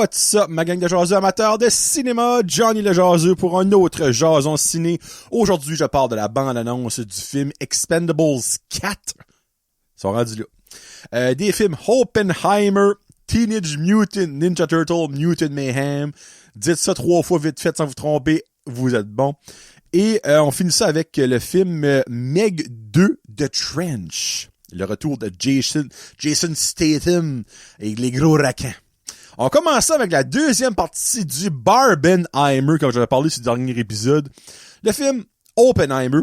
What's up, ma gang de jaseux amateurs de cinéma? Johnny le jaseux pour un autre jason ciné. Aujourd'hui, je parle de la bande-annonce du film Expendables 4. Ils sont rendus là. Des films Oppenheimer, Teenage Mutant Ninja Turtle, Mutant Mayhem. Dites ça 3 fois vite fait sans vous tromper, vous êtes bon. Et on finit ça avec le film Meg 2 The Trench. Le retour de Jason Statham et les gros raquins. On commence avec la deuxième partie du Barbenheimer, comme j'avais parlé sur le dernier épisode. Le film Oppenheimer,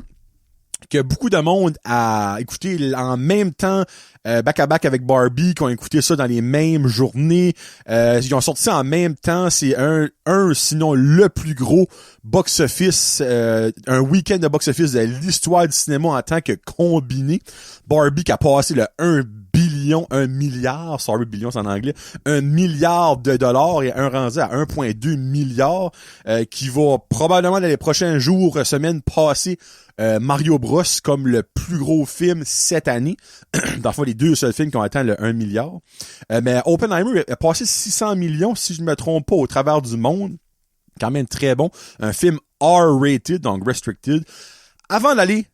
que beaucoup de monde a écouté en même temps, back-à-back avec Barbie, qui ont écouté ça dans les mêmes journées. Ils ont sorti ça en même temps. C'est sinon le plus gros box-office, un week-end de box-office de l'histoire du cinéma en tant que combiné. Barbie qui a passé le 1 milliard, sorry, billion c'est en anglais, 1 milliard de dollars et un rendu à 1,2 milliard, qui va probablement dans les prochains jours, semaines passer Mario Bros comme le plus gros film cette année. Dans le fond, les deux seuls films qui ont atteint le 1 milliard. Mais Oppenheimer a passé 600 millions, si je ne me trompe pas, au travers du monde. Quand même très bon. Un film R-rated, donc restricted. Avant d'aller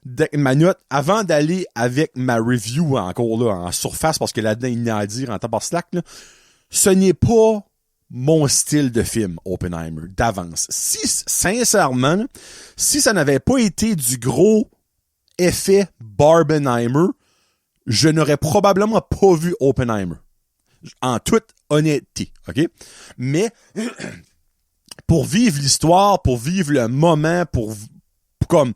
avec ma review encore là, en surface, parce que là-dedans, il n'y a à dire en tabarnak, là, ce n'est pas mon style de film, Oppenheimer, d'avance. Sincèrement, si ça n'avait pas été du gros effet Barbenheimer, je n'aurais probablement pas vu Oppenheimer. En toute honnêteté, OK? Mais, pour vivre l'histoire, pour vivre le moment, comme,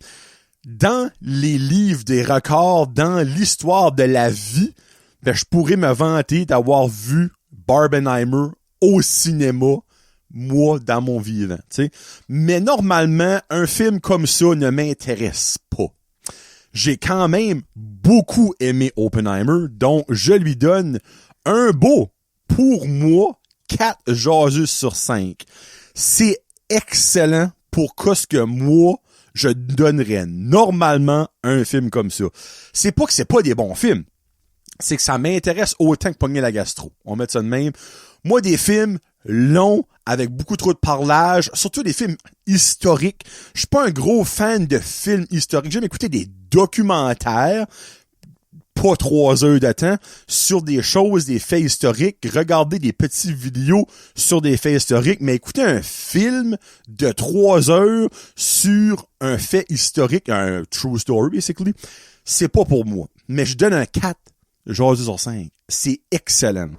dans les livres des records, dans l'histoire de la vie, ben, je pourrais me vanter d'avoir vu Barbenheimer au cinéma, moi, dans mon vivant, tu sais. Mais normalement, un film comme ça ne m'intéresse pas. J'ai quand même beaucoup aimé Oppenheimer, donc je lui donne un beau, pour moi, 4 jaseux sur 5. C'est excellent pour ce que moi, je donnerais normalement un film comme ça. C'est pas que c'est pas des bons films. C'est que ça m'intéresse autant que pogner la gastro. On met ça de même. Moi, des films longs, avec beaucoup trop de parlage, surtout des films historiques. Je suis pas un gros fan de films historiques. J'aime écouter des documentaires, pas 3 heures de temps, sur des choses, des faits historiques, regarder des petites vidéos sur des faits historiques, mais écouter un film de 3 heures sur un fait historique, un true story, basically, c'est pas pour moi. Mais je donne un 4 jaseux sur 5. C'est excellent.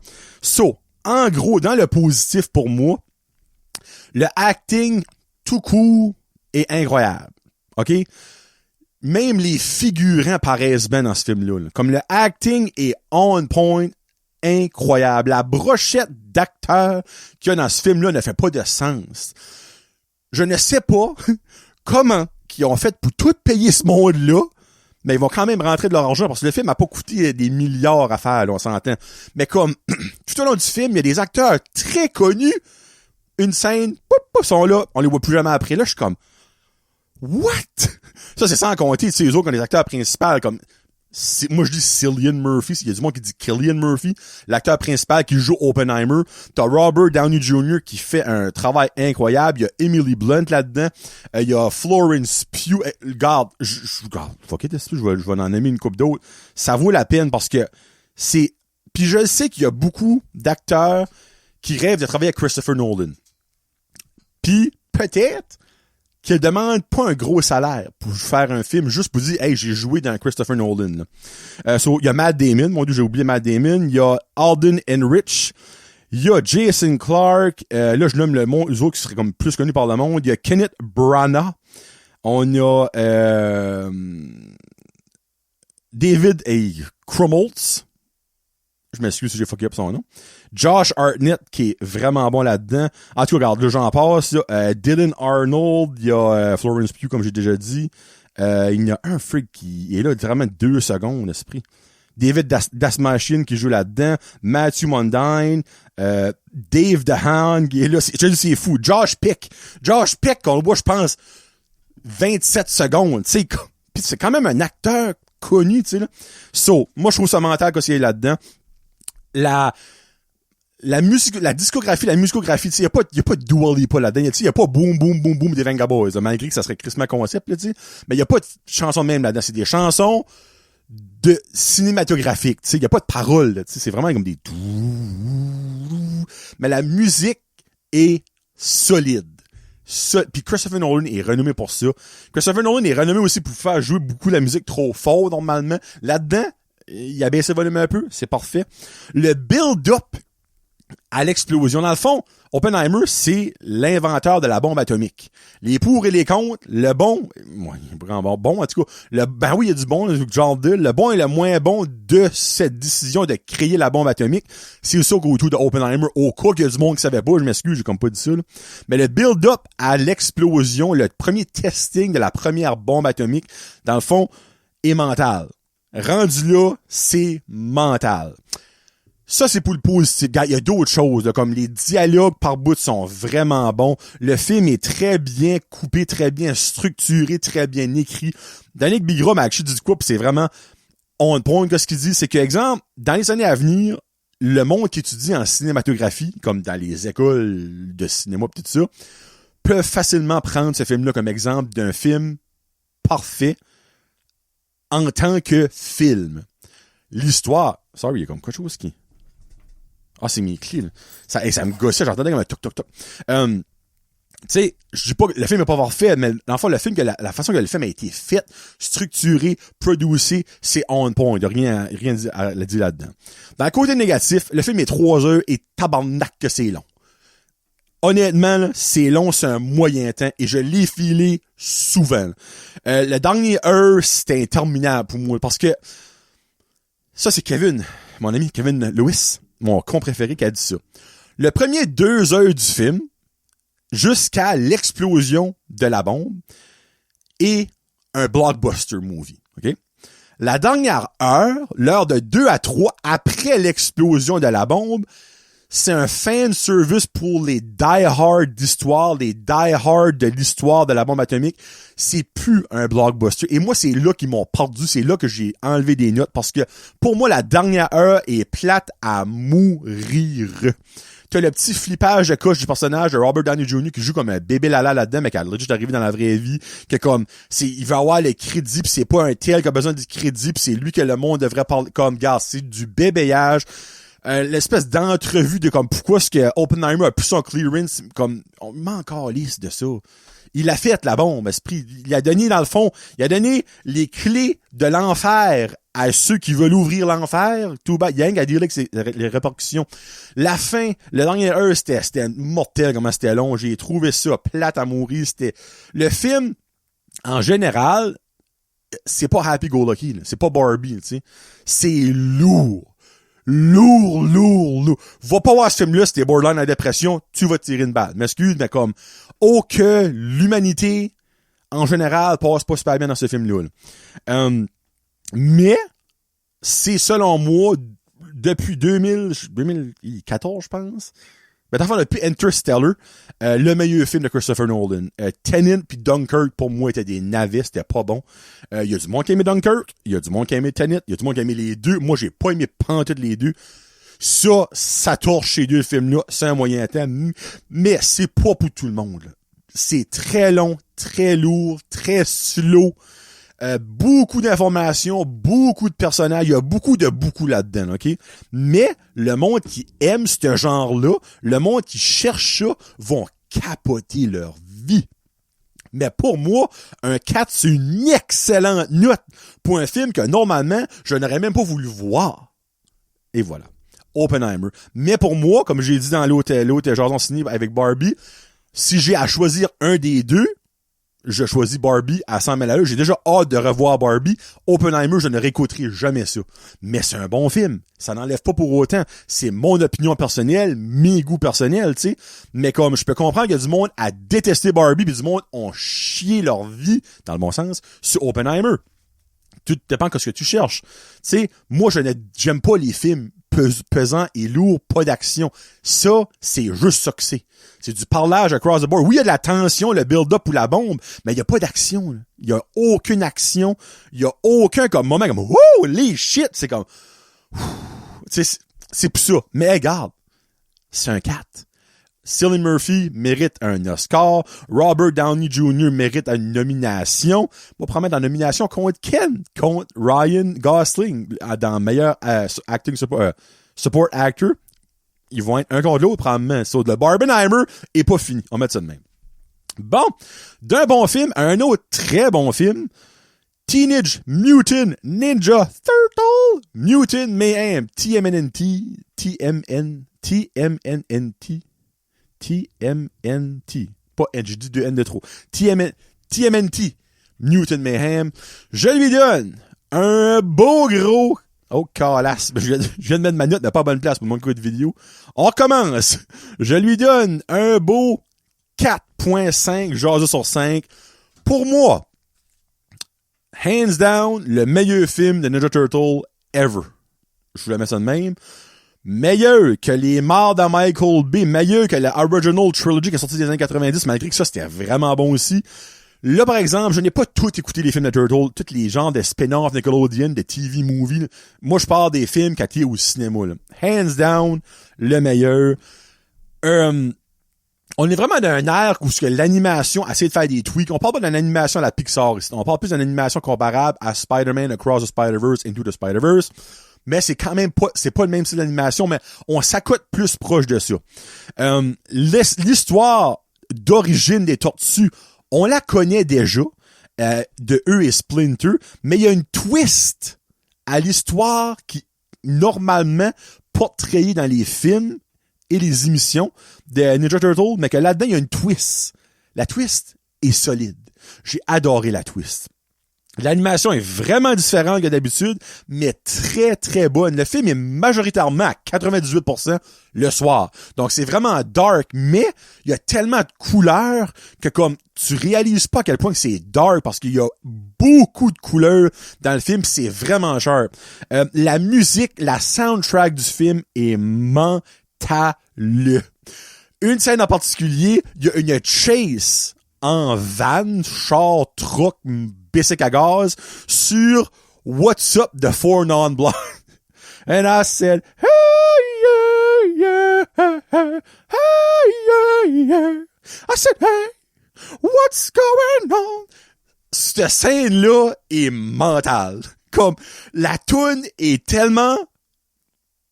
So, en gros, dans le positif pour moi, le acting tout court est incroyable. OK? Même les figurants paraissent bien dans ce film-là. Là. Comme le acting est on point, incroyable. La brochette d'acteurs qu'il y a dans ce film-là ne fait pas de sens. Je ne sais pas comment ils ont fait pour tout payer ce monde-là, mais ils vont quand même rentrer de leur argent parce que le film n'a pas coûté des milliards à faire, là, on s'entend. Mais comme tout au long du film, il y a des acteurs très connus, une scène, ils sont là, on les voit plus jamais après. Là, je suis comme, what? Ça, c'est sans compter, tu sais, eux autres, comme les acteurs principaux, comme, moi, je dis Cillian Murphy, il y a du monde qui dit Cillian Murphy, l'acteur principal qui joue Oppenheimer. T'as Robert Downey Jr. qui fait un travail incroyable. Il y a Emily Blunt là-dedans. Il y a Florence Pugh. Regarde, fuck it, je vais en aimer une couple d'autres. Ça vaut la peine parce que c'est, puis je sais qu'il y a beaucoup d'acteurs qui rêvent de travailler avec Christopher Nolan. Puis, peut-être, qu'il demande pas un gros salaire pour faire un film, juste pour dire, hey, j'ai joué dans Christopher Nolan. Il y a Matt Damon, mon Dieu, j'ai oublié Matt Damon. Il y a Alden Ehrenreich. Il y a Jason Clarke. Là, je nomme les autres qui seraient comme plus connus par le monde. Il y a Kenneth Branagh. On a David Krumholtz. Je m'excuse si j'ai fucké up son nom. Josh Hartnett, qui est vraiment bon là-dedans. En tout cas, regarde, là, j'en passe. Dylan Arnold, il y a Florence Pugh, comme j'ai déjà dit. Il y a un freak qui est là vraiment 2 secondes, l'esprit. David Dasmachine qui joue là-dedans. Matthew Modine. Dave DeHaan qui est là. Je te dis, c'est fou. Josh Peck, on le voit, je pense, 27 secondes. Tu sais, c'est quand même un acteur connu, tu sais, là. So, moi, je trouve ça mental qu'il est là-dedans. la discographie, la musicographie, tu sais, y a pas de Dua Lipa là-dedans, tu sais, y a pas boom, boom, boom, boom des Venga Boys, là, malgré que ça serait crissement concept, là, tu sais. Mais y a pas de chansons même là-dedans, c'est des chansons de cinématographiques, tu sais, y a pas de paroles, tu sais, c'est vraiment comme des mais la musique est solide. Puis Christopher Nolan est renommé pour ça. Christopher Nolan est renommé aussi pour faire jouer beaucoup la musique trop fort normalement. Là-dedans, il a baissé le volume un peu, c'est parfait. Le build-up à l'explosion, dans le fond, Oppenheimer, c'est l'inventeur de la bombe atomique. Les pour et les contre, le bon, ouais, bon, en tout cas, ben oui, il y a du bon, genre le bon et le moins bon de cette décision de créer la bombe atomique. C'est ça qu'autour de Oppenheimer, au cas qu'il y a du monde qui savait pas, je m'excuse, j'ai comme pas dit ça, là. Mais le build-up à l'explosion, le premier testing de la première bombe atomique, dans le fond, est mental. Rendu là, c'est mental. Ça, c'est pour le positif. Il y a d'autres choses, là, comme les dialogues par bout sont vraiment bons. Le film est très bien coupé, très bien structuré, très bien écrit. Danick Bigra m'a dit quoi, pis c'est vraiment on point que ce qu'il dit, c'est que, exemple, dans les années à venir, le monde qui étudie en cinématographie, comme dans les écoles de cinéma pis tout ça, peuvent facilement prendre ce film-là comme exemple d'un film parfait en tant que film. L'histoire, sorry, il y a comme quelque chose qui... Ah, c'est mes clés, là. Ça me gossait, j'entendais comme un toc. Tu sais, je dis pas que le film est pas parfait, mais dans le fond, le film, la façon que le film a été fait, structuré, producé, c'est on point. Il y a rien à dire là-dedans. Dans le côté négatif, le film est 3 heures et tabarnak que c'est long. Honnêtement, là, c'est long, c'est un moyen temps et je l'ai filé souvent. Le dernier heure, c'était interminable pour moi parce que ça, c'est Kevin, mon ami Kevin Lewis, mon con préféré qui a dit ça. Le premier 2 heures du film, jusqu'à l'explosion de la bombe, est un blockbuster movie. OK? La dernière heure, l'heure de 2 à 3 après l'explosion de la bombe, c'est un fan service pour les die-hard d'histoire, les die-hard de l'histoire de la bombe atomique. C'est plus un blockbuster. Et moi, c'est là qu'ils m'ont perdu. C'est là que j'ai enlevé des notes parce que pour moi, la dernière heure est plate à mourir. T'as le petit flippage de coche du personnage de Robert Downey Jr. qui joue comme un bébé lala là-dedans, mais qui a juste arrivé dans la vraie vie, que comme, il va avoir le crédit pis c'est pas un tel qui a besoin du crédit pis c'est lui que le monde devrait parler comme, gars, c'est du bébéage. L'espèce d'entrevue de comme pourquoi est-ce que Oppenheimer a pu son clearance, comme on m'en encore lisse de ça. Il a fait la bombe, esprit. Il a donné, dans le fond, il a donné les clés de l'enfer à ceux qui veulent ouvrir l'enfer. Tout bas, Yang a dit là que c'est les répercussions. La fin, le dernier heure, c'était mortel comment c'était long. J'ai trouvé ça plate à mourir. C'était le film en général, c'est pas Happy Go Lucky, là. C'est pas Barbie, tu sais. C'est lourd. Lourd. Va pas voir ce film-là si t'es borderline à dépression, tu vas te tirer une balle. M'excuse, mais comme, que l'humanité, en général, passe pas super bien dans ce film-là. Mais, c'est selon moi, depuis 2014, je pense, mais d'enfant, depuis Interstellar, le meilleur film de Christopher Nolan. Tenet puis Dunkirk, pour moi, étaient des navets, c'était pas bon. Il y a du monde qui a aimé Dunkirk, il y a du monde qui a aimé Tenet, il y a du monde qui a aimé les deux. Moi, j'ai pas aimé pantoute les deux. Ça torche ces deux films-là, c'est un moyen temps, mais c'est pas pour tout le monde, là. C'est très long, très lourd, très slow. Beaucoup d'informations, beaucoup de personnages, il y a beaucoup là-dedans, OK? Mais le monde qui aime ce genre-là, le monde qui cherche ça, vont capoter leur vie. Mais pour moi, un 4, c'est une excellente note pour un film que normalement, je n'aurais même pas voulu voir. Et voilà. Oppenheimer. Mais pour moi, comme j'ai dit dans l'autre Jason Ciné avec Barbie, si j'ai à choisir un des deux, je choisis Barbie à 100 000 à l'heure. J'ai déjà hâte de revoir Barbie. Oppenheimer, je ne réécouterai jamais ça. Mais c'est un bon film. Ça n'enlève pas pour autant. C'est mon opinion personnelle, mes goûts personnels, tu sais. Mais comme je peux comprendre qu'il y a du monde à détester Barbie, puis du monde ont chié leur vie, dans le bon sens, sur Oppenheimer. Tout dépend de ce que tu cherches. Tu sais, moi, j'aime pas les films pesants et lourds, pas d'action. Ça, c'est juste ça que c'est. C'est du parlage across the board. Oui, il y a de la tension, le build-up ou la bombe, mais il y a pas d'action, là. Il y a aucune action. Il y a aucun comme moment comme « Holy shit! » C'est comme... C'est pour ça. Mais regarde, c'est un 4. Cillian Murphy mérite un Oscar. Robert Downey Jr. mérite une nomination. On va promettre la nomination contre contre Ryan Gosling dans meilleur acting support actor. Ils vont être un contre l'autre probablement. So, le Barbenheimer est pas fini. On va mettre ça de même. Bon, d'un bon film à un autre très bon film. Teenage Mutant Ninja Turtle Mutant Mayhem TMNT. Pas N, j'ai dit 2 N de trop. TMNT. Mutant Mayhem. Je lui donne un beau gros... Oh, calasse. Je viens de mettre ma note, mais pas à bonne place pour mon coup de vidéo. On recommence. Je lui donne un beau 4.5 jaseux sur 5. Pour moi, hands down, le meilleur film de Ninja Turtle ever. Je vous la mets ça de même. Meilleur que les morts de Michael Bay, meilleur que la Original Trilogy qui est sortie des années 90, malgré que ça, c'était vraiment bon aussi. Là, par exemple, je n'ai pas tout écouté les films de Turtle, tous les genres de spin-off Nickelodeon, de TV movie. Là. Moi, je parle des films quand t'es au cinéma. Là. Hands down, le meilleur. On est vraiment dans un air où l'animation essaie de faire des tweaks. On parle pas d'une animation à la Pixar ici. On parle plus d'une animation comparable à Spider-Man Across the Spider-Verse, Into the Spider-Verse. Mais c'est quand même pas, c'est pas le même style d'animation, mais on s'accote plus proche de ça. L'histoire d'origine des tortues, on la connaît déjà, de eux et Splinter, mais il y a une twist à l'histoire qui, normalement, portrayée dans les films et les émissions de Ninja Turtle, mais que là-dedans, il y a une twist. La twist est solide. J'ai adoré la twist. L'animation est vraiment différente que d'habitude, mais très, très bonne. Le film est majoritairement à 98% le soir. Donc, c'est vraiment dark, mais il y a tellement de couleurs que comme tu réalises pas à quel point c'est dark parce qu'il y a beaucoup de couleurs dans le film, c'est vraiment sharp. La musique, la soundtrack du film est mentale. Une scène en particulier, il y a une chase en van, char, truck, bicycle à gaz, sur What's Up the Four Non-Blondes. And I said, hey, yeah, yeah, hey, yeah, yeah. I said, hey, what's going on? Cette scène-là est mentale. Comme, la toune est tellement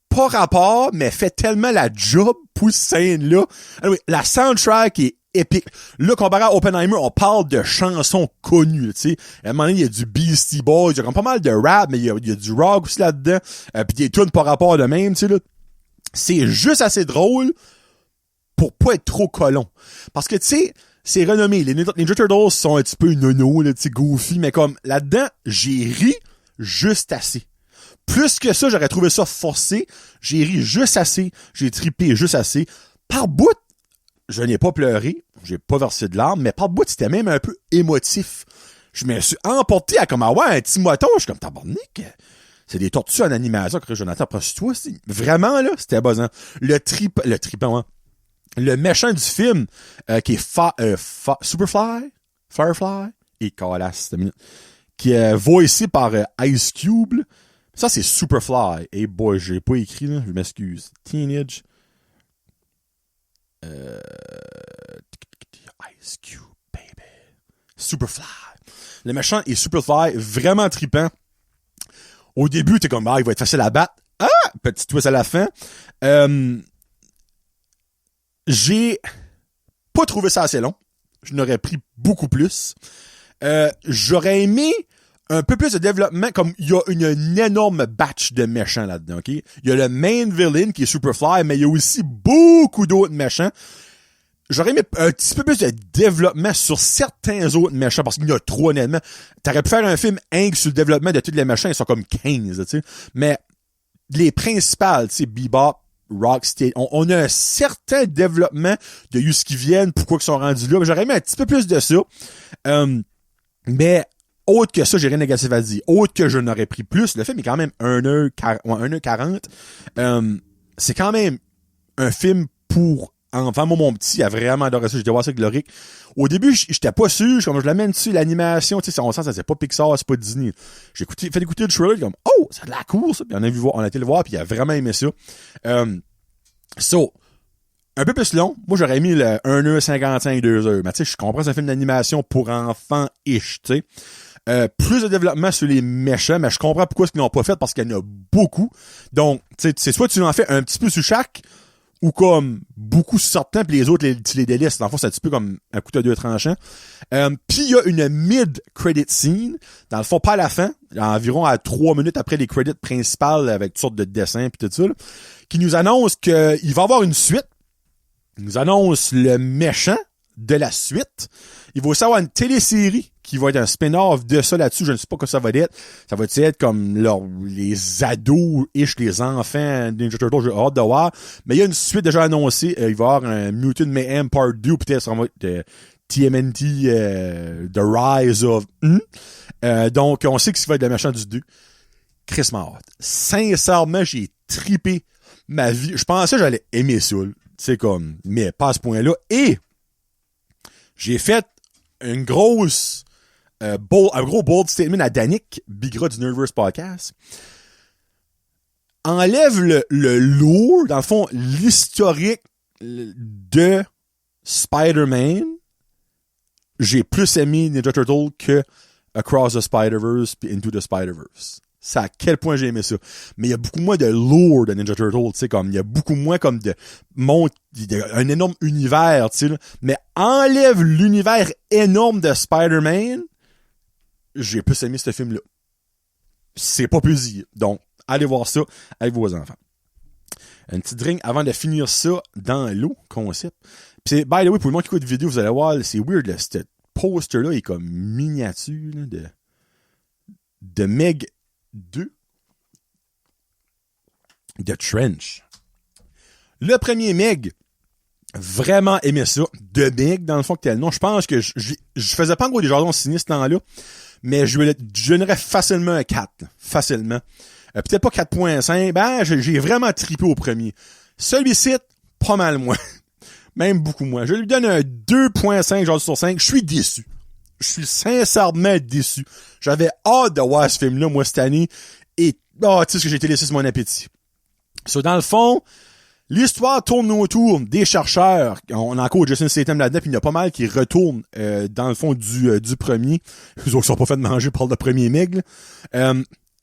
pas rapport, mais fait tellement la job pour cette scène-là. Anyway, la soundtrack est épique. Là, comparé à Oppenheimer, on parle de chansons connues, tu sais. À un moment donné, il y a du Beastie Boys, il y a comme pas mal de rap, mais il y a du rock aussi là-dedans, pis des tunes par rapport de même, tu sais, là. C'est juste assez drôle pour pas être trop colon. Parce que, tu sais, c'est renommé. Les Ninja Turtles sont un petit peu nono, là, tu sais, goofy, mais comme, là-dedans, j'ai ri juste assez. Plus que ça, j'aurais trouvé ça forcé. J'ai ri juste assez. J'ai trippé juste assez. Par bout, je n'ai pas pleuré. J'ai pas versé de larmes, mais par bout, c'était même un peu émotif. Je me suis emporté à comme, ah ouais, un petit moton. Je suis comme, tabarnak. C'est des tortues en animation que Jonathan approche-toi. Vraiment, là, c'était buzzant. Le méchant du film, qui est Superfly, Firefly, et calasse, qui est voicé par Ice Cube, là. Ça, c'est Superfly. Hey boy, j'ai pas écrit, là. Je m'excuse. Teenage. Ice Cube, baby. Superfly. Le méchant est Superfly, vraiment trippant. Au début, t'es comme, il va être facile à battre. Ah! Petit twist à la fin. J'ai pas trouvé ça assez long. Je n'aurais pris beaucoup plus. J'aurais aimé un peu plus de développement, comme il y a une énorme batch de méchants là-dedans, ok? Il y a le main villain qui est Superfly, mais il y a aussi beaucoup d'autres méchants. J'aurais aimé un petit peu plus de développement sur certains autres méchants, parce qu'il y en a trop honnêtement. T'aurais pu faire un film sur le développement de tous les méchants, ils sont comme 15, tu sais. Mais les principales, tu sais, Bebop, Rocksteady, on a un certain développement de où ce qu'ils viennent, pourquoi ils sont rendus là. J'aurais aimé un petit peu plus de ça. Mais autre que ça, j'ai rien de négatif à dire. Autre que je n'aurais pris plus, le film est quand même 1h40. C'est quand même un film pour enfants. Moi, mon petit a vraiment adoré ça. J'ai été voir ça avec Loric. Au début, j'étais pas sûr. Comme je l'amène dessus, l'animation, tu sais, on sent ça, c'est pas Pixar, c'est pas Disney. J'ai fait écouter le trailer, comme, ça a de la cool, ça. Puis on a été le voir, puis il a vraiment aimé ça. un peu plus long. Moi, j'aurais mis le 1h55, 2h. Mais tu sais, je comprends, c'est un film d'animation pour enfants-ish, tu sais. Plus de développement sur les méchants, mais je comprends pourquoi ils l'ont pas fait, parce qu'il y en a beaucoup. Donc, tu sais, c'est soit tu en fais un petit peu sur chaque, ou comme beaucoup sur certains, puis les autres, tu les délaisses. Dans le fond, c'est un petit peu comme un couteau à deux tranchants. Puis il y a une mid-credit scene, dans le fond, pas à la fin, environ à 3 minutes après les credits principales, avec toutes sortes de dessins puis tout ça, là, qui nous annonce qu'il va y avoir une suite. Il nous annonce le méchant de la suite. Il va aussi avoir une télésérie qui va être un spin-off de ça là-dessus. Je ne sais pas quoi ça va être. Ça va être comme les ados-ish, les enfants Ninja Turtles. J'ai hâte de voir. Mais il y a une suite déjà annoncée. Il va y avoir un Mutant Mayhem Part 2, peut-être ça va être TMNT The Rise of... donc, on sait que ça va être le méchant du 2. Chris Mart. Sincèrement, j'ai tripé ma vie. Je pensais que j'allais aimer ça. C'est comme... Mais pas à ce point-là. Et j'ai fait une grosse... un gros bold statement à Danick Bigra du Nerdverse Podcast. Enlève le lore, dans le fond, l'historique de Spider-Man. J'ai plus aimé Ninja Turtle que Across the Spider-Verse puis Into the Spider-Verse. C'est à quel point j'ai aimé ça. Mais il y a beaucoup moins de lore de Ninja Turtle, tu sais, comme, il y a beaucoup moins comme un énorme univers, tu sais, mais enlève l'univers énorme de Spider-Man, j'ai plus aimé ce film-là. C'est pas plus dire. Donc, allez voir ça avec vos enfants. Une petite drink avant de finir ça dans l'eau, concept. Puis c'est, by the way, pour le monde qui écoute la vidéo, vous allez voir, c'est weird, là, ce poster-là est comme miniature, là, de Meg 2 de Trench. Le premier Meg, vraiment aimé ça. De Meg, dans le fond, que tel nom. Je pense que je faisais pas en gros des jardins sinistres temps-là, mais je donnerais facilement un 4. Là, facilement. Peut-être pas 4.5. Ben, j'ai vraiment trippé au premier. Celui-ci, pas mal moins. Même beaucoup moins. Je lui donne un 2.5 genre sur 5. Je suis déçu. Je suis sincèrement déçu. J'avais hâte de voir ce film-là, moi, cette année. Et, tu sais ce que j'ai été laissé sur mon appétit. Dans le fond, l'histoire tourne autour des chercheurs. On a encore Jason Statham là-dedans, puis il y en a pas mal qui retournent dans le fond du premier. Eux autres sont pas fait de manger par le premier Meg.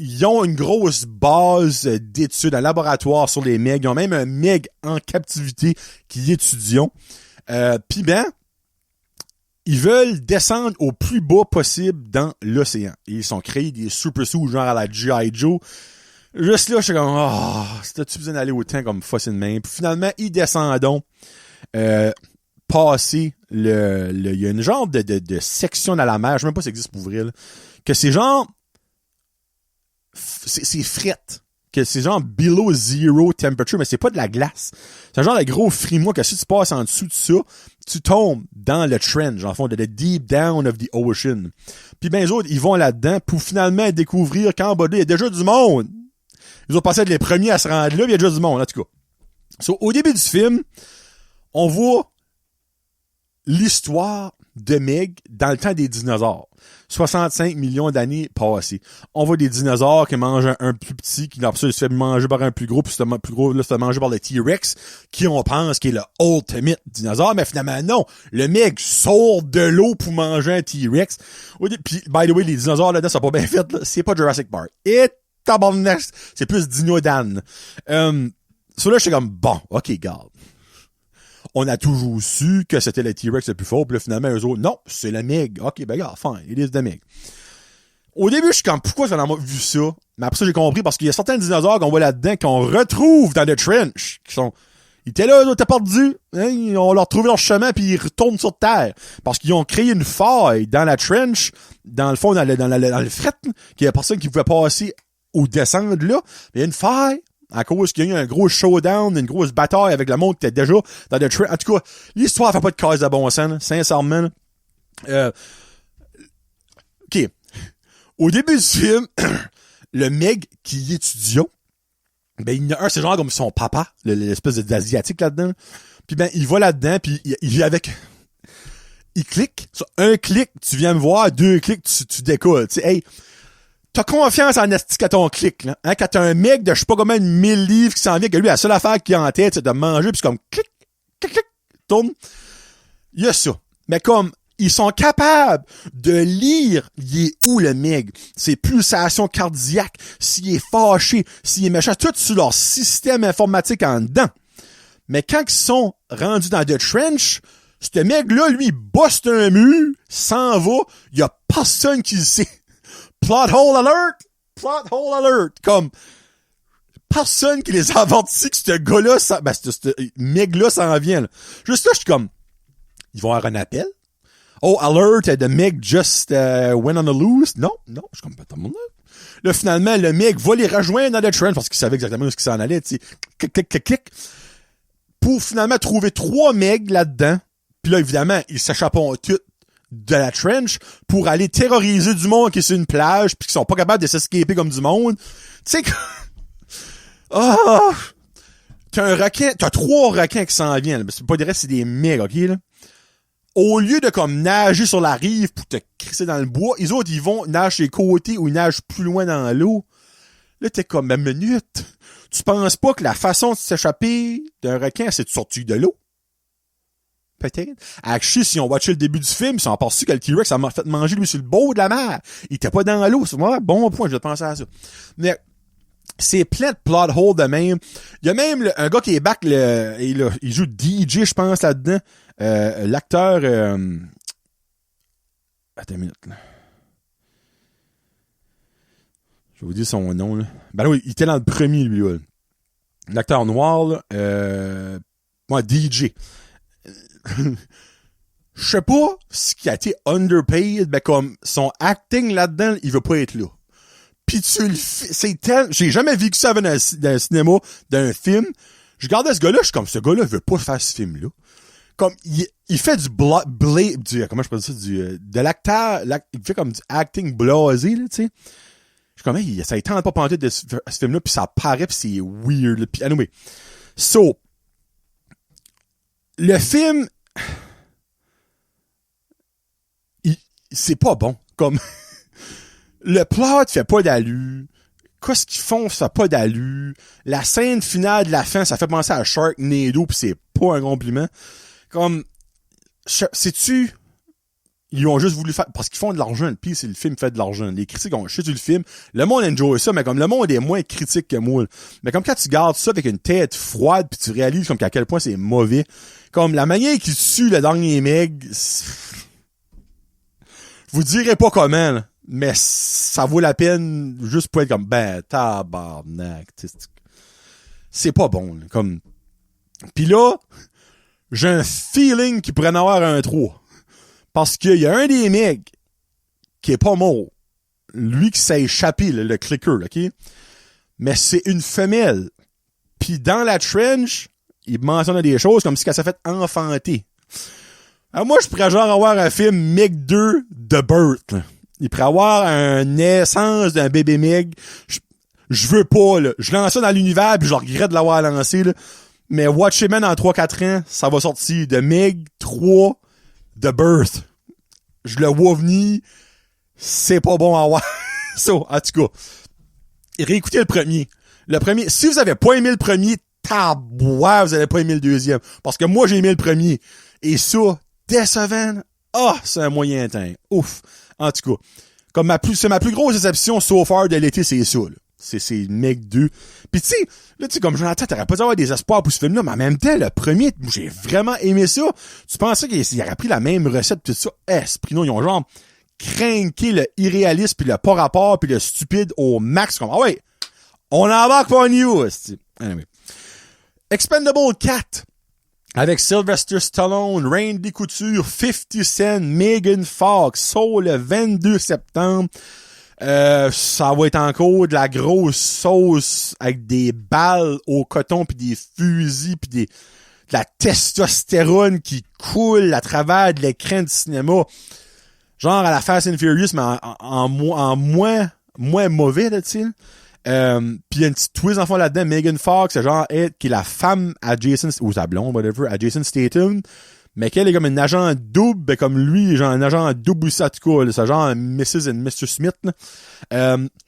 Ils ont une grosse base d'études, un laboratoire sur les Meg. Ils ont même un Meg en captivité qui étudient. Puis ils veulent descendre au plus bas possible dans l'océan. Et ils sont créés des super suits genre à la G.I. Joe. Juste là, je suis comme, c'était-tu besoin d'aller autant comme fausse de main? Puis finalement, ils descendent donc, passer il y a une genre de section dans la mer, je sais même pas si ça existe pour vrai, là, que c'est genre, c'est frette. Que c'est genre below zero temperature, mais c'est pas de la glace. C'est un genre de gros frimois que si tu passes en dessous de ça, tu tombes dans le trench, en fond, de the deep down of the ocean. Puis ben les autres, ils vont là-dedans pour finalement découvrir qu'en bas de là, il y a déjà du monde. Ils ont passé à être les premiers à se rendre là, il y a déjà du monde, en tout cas. Au début du film, on voit l'histoire de Meg dans le temps des dinosaures. 65 millions d'années passées. On voit des dinosaures qui mangent un plus petit, qui se fait manger par un plus gros, puis ce plus gros là, se fait manger par le T-Rex, qui on pense qui est le ultimate dinosaure, mais finalement non. Le Meg sort de l'eau pour manger un T-Rex. Puis, by the way, les dinosaures là-dedans sont pas bien faits, là. C'est pas Jurassic Park. Et tabarnak, c'est plus Dino Dan. Là, j'étais comme, bon, ok, garde. On a toujours su que c'était le T-Rex le plus fort, puis là, finalement, eux autres, non, c'est le Meg. Ok, ben, gars, fine, it is the Meg. Au début, je suis comme, pourquoi j'en ai vu ça? Mais après ça, j'ai compris, parce qu'il y a certains dinosaures qu'on voit là-dedans, qu'on retrouve dans le trench, qui sont, ils étaient là, ils étaient perdus, hein, on leur trouvé leur chemin, puis ils retournent sur Terre. Parce qu'ils ont créé une faille dans la trench, dans le fond, dans le fret, qu'il y a personne qui pouvait passer ou descendre là. Il y a une faille. À cause qu'il y a eu un gros showdown, une grosse bataille avec le monde qui était déjà dans le train. En tout cas, l'histoire fait pas de case de bon sens, là, sincèrement. OK. Au début du film, le Meg qui étudie, ben, il y en a un, c'est genre comme son papa, l'espèce d'asiatique là-dedans. Puis ben, il va là-dedans, puis il avec... Il clique. Sur un clic, tu viens me voir. 2 clics, tu décolles. Tu sais, hey... T'as confiance en esti à ton clic, là. Hein, quand t'as un mec de je sais pas combien de 1000 livres qui s'en vient, que lui, la seule affaire qu'il a en tête, c'est de manger, pis c'est comme clic, clic, clic, tourne. Il y a ça. Mais comme, ils sont capables de lire, il est où le Meg, ses pulsations cardiaques, s'il est fâché, s'il est méchant, tout sur leur système informatique en dedans. Mais quand ils sont rendus dans The Trench, ce Meg-là, lui, bosse un mur, s'en va, il y a personne qui le sait. Plot hole alert! Plot hole alert! Comme, personne qui les a avertis que ce gars-là, ce Meg-là s'en vient, là. Juste là, je suis comme, ils vont avoir un appel? Oh, alert, the Meg just went on the loose. Non, je suis comme, pas tout le monde là. Là, finalement, le Meg va les rejoindre dans The Trench parce qu'il savait exactement où il s'en allait, tu sais. Clic, clic, clic, clic. Pour finalement trouver 3 Meg là-dedans. Puis là, évidemment, ils s'échappent tous de la Trench pour aller terroriser du monde qui est sur une plage puis qui sont pas capables de s'escaper comme du monde. Tu sais que... Ah! T'as 3 requins qui s'en viennent. C'est pas dire c'est des Meg, ok, là? Au lieu de comme nager sur la rive pour te crisser dans le bois, les autres, ils vont nager sur les côtés ou ils nagent plus loin dans l'eau. Là, t'es comme, une minute. Tu penses pas que la façon de s'échapper d'un requin, c'est de sortir de l'eau? Peut-être. Actually, si on watchait le début du film, ils sont aperçus que le T-Rex a fait manger lui sur le bord de la mer. Il était pas dans l'eau. C'est moi, bon point, je vais penser à ça. Mais, c'est plein de plot holes de même. Il y a même un gars qui est back, il joue DJ, je pense, là-dedans. L'acteur... Attends une minute, là. Je vais vous dire son nom, là. Ben oui, il était dans le premier, lui, là. L'acteur noir, là. DJ. Je sais pas ce qui a été underpaid, mais comme son acting là-dedans, il veut pas être là. Pis tu le fais, j'ai jamais vécu ça dans un cinéma, d'un film. Je regardais ce gars-là, je suis comme, ce gars-là veut pas faire ce film-là. Comme, il fait comment je peux dire ça, de l'acteur, il fait comme du acting blasé, là, tu sais. Je suis comme, hey, ça tente pas penser de ce film-là, pis ça paraît, pis c'est weird, pis anyway. So, le film, c'est pas bon. Comme, le plot fait pas d'allure. Qu'est-ce qu'ils font, ça a pas d'allure. La scène finale de la fin, ça fait penser à Sharknado, pis c'est pas un compliment. Comme, sais-tu, ils ont juste voulu faire, parce qu'ils font de l'argent, pis c'est le film fait de l'argent. Les critiques ont chié sur le film. Le monde enjoy ça, mais comme le monde est moins critique que moi. Mais comme quand tu gardes ça avec une tête froide pis tu réalises comme qu'à quel point c'est mauvais. Comme la manière qu'ils tuent le dernier Meg, je vous dirai pas comment, là, mais ça vaut la peine juste pour être comme, tabarnak. C'est pas bon, là, comme. Pis là, j'ai un feeling qu'il pourrait en avoir un 3. Parce qu'il y a un des mecs qui est pas mort. Lui qui s'est échappé, le clicker, ok? Mais c'est une femelle. Puis dans la trench, il mentionne des choses comme si elle s'est fait enfanter. Alors moi, je pourrais genre avoir un film Meg 2 The Birth. Là. Il pourrait avoir une naissance d'un bébé Meg. Je veux pas, là. Je lance ça dans l'univers puis je regrette de l'avoir lancé, là. Mais Watchmen dans 3-4 ans, ça va sortir de Meg 3 The Birth. Je le vois venir. C'est pas bon à voir. So, en tout cas, réécoutez le premier. Le premier, si vous avez pas aimé le premier, tabois, vous avez pas aimé le deuxième. Parce que moi, j'ai aimé le premier. Et ça, décevant, c'est un moyen temps. Ouf. En tout cas, comme c'est ma plus grosse déception so far de l'été, c'est ça, là. C'est Meg 2. Pis tu sais, là, tu sais, comme Jonathan, t'aurais pas dû avoir des espoirs pour ce film-là, mais en même temps, le premier, j'ai vraiment aimé ça. Tu pensais qu'il aurait pris la même recette pis tout ça. Sprino, ils ont genre craqué le irréaliste pis le pas rapport pis le stupide au max. Comme, ah ouais, on embarque pas en you. Anyway. Expendable 4. Avec Sylvester Stallone, Randy Couture, 50 Cent, Megan Fox, sort le 22 septembre. Ça va être encore de la grosse sauce avec des balles au coton pis des fusils pis de la testostérone qui coule à travers de l'écran du cinéma. Genre à la Fast and Furious, mais en moins mauvais, là, tu sais. Pis il y a une petite twist en fond là-dedans. Megan Fox, c'est genre qui est la femme à Jason, ou sa blonde, whatever, à Jason Statham. mais qu'elle est comme une agent double, ben comme lui, genre un agent double aussi, en tout cas, là, c'est genre Mrs. and Mr. Smith, là.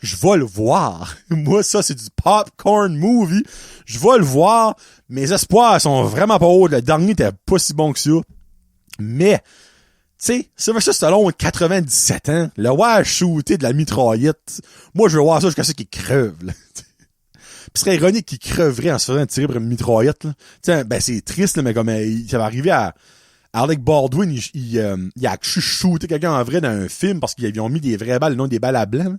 Je vais le voir. Moi, ça, c'est du popcorn movie. Je vais le voir. Mes espoirs sont vraiment pas hauts. Le dernier était pas si bon que ça. Mais, tu sais, Sylvester Stallone, 97 ans, le voir shooter de la mitraillette. Moi, je veux voir ça jusqu'à ce qu'il creve, là. Pis ce serait ironique qu'il creverait en se faisant tirer par une mitraillette, là. T'sais, ben, c'est triste, là, mais comme, ça va arriver à Alec Baldwin, il a shooté quelqu'un en vrai dans un film parce qu'ils ont mis des vraies balles, non des balles à blanc.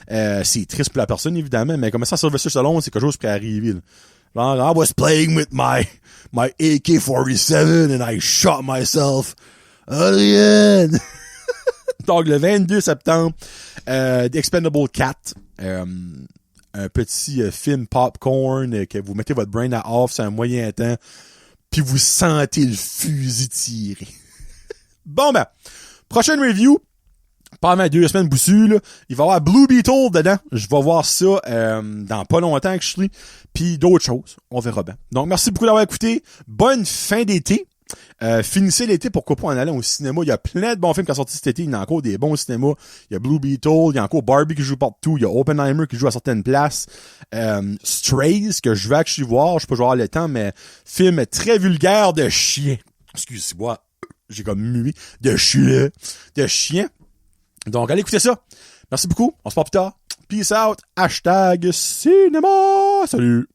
C'est triste pour la personne, évidemment, mais comme ça, Sylvester Stallone, c'est quelque chose qui peut arriver, là. Genre, I was playing with my AK-47 and I shot myself at the end. Donc, le 22 septembre, The Expendable 4, un petit film popcorn que vous mettez votre brain à off, c'est un moyen temps, puis vous sentez le fusil tirer. Bon ben, prochaine review, pendant 2 semaines boussues, là, il va y avoir Blue Beetle dedans. Je vais voir ça dans pas longtemps que je suis. Puis d'autres choses, on verra bien. Donc merci beaucoup d'avoir écouté. Bonne fin d'été. Finissez l'été, pourquoi pas en allant au cinéma. Il y a plein de bons films qui sont sortis cet été. Il y en a encore des bons cinémas. Il y a Blue Beetle, il y a encore Barbie qui joue partout. Il y a Oppenheimer qui joue à certaines places. Strays, que je vais actually voir. Je sais pas jouer le temps, mais film très vulgaire de chien. Excusez-moi, j'ai comme mué. De chien. Donc, allez écouter ça. Merci beaucoup. On se parle plus tard. Peace out. #cinéma. Salut.